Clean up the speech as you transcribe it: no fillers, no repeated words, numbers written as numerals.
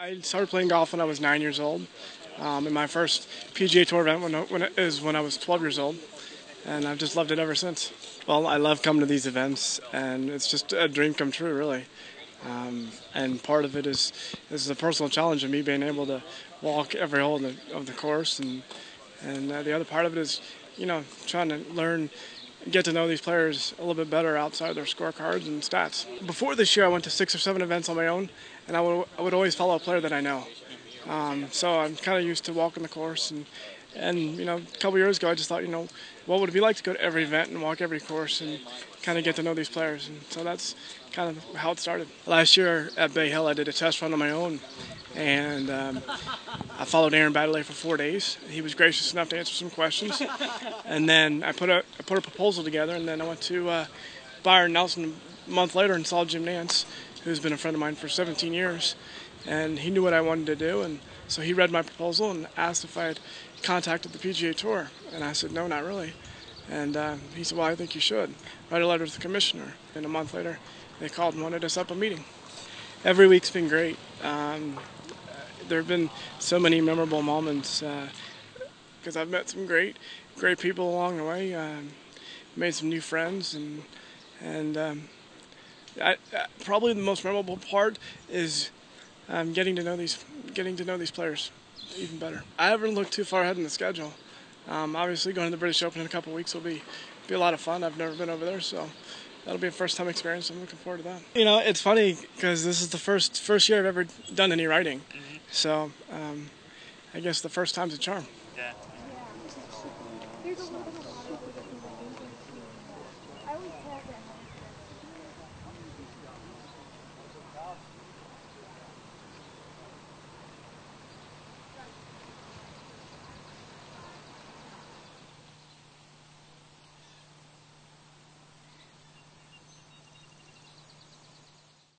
I started playing golf when I was 9 years old. And my first PGA Tour event when I was 12 years old, and I've just loved it ever since. Well, I love coming to these events, and it's just a dream come true, really. And part of it is the personal challenge of me being able to walk every hole of the course, and the other part of it is, trying to learn, get to know these players a little bit better outside their scorecards and stats. Before this year, I went to 6 or 7 events on my own, and I would always follow a player that I know. So I'm kind of used to walking the course, and a couple years ago I just thought, what would it be like to go to every event and walk every course and kind of get to know these players, and so that's kind of how it started. Last year at Bay Hill I did a test run on my own, and I followed Aaron Baddeley for 4 days. He was gracious enough to answer some questions, and then I put a proposal together, and then I went to Byron Nelson a month later and saw Jim Nance, who's been a friend of mine for 17 years. And he knew what I wanted to do, and so he read my proposal and asked if I had contacted the PGA Tour. And I said, no, not really. And he said, well, I think you should. Write a letter to the commissioner. And a month later, they called and wanted us up a meeting. Every week's been great. There have been so many memorable moments because I've met some great people along the way, made some new friends, and probably the most memorable part is getting to know these players even better. I haven't looked too far ahead in the schedule. Obviously, going to the British Open in a couple of weeks will be a lot of fun. I've never been over there, so that'll be a first-time experience. I'm looking forward to that. It's funny because this is the first year I've ever done any writing, so I guess the first time's a charm. Yeah.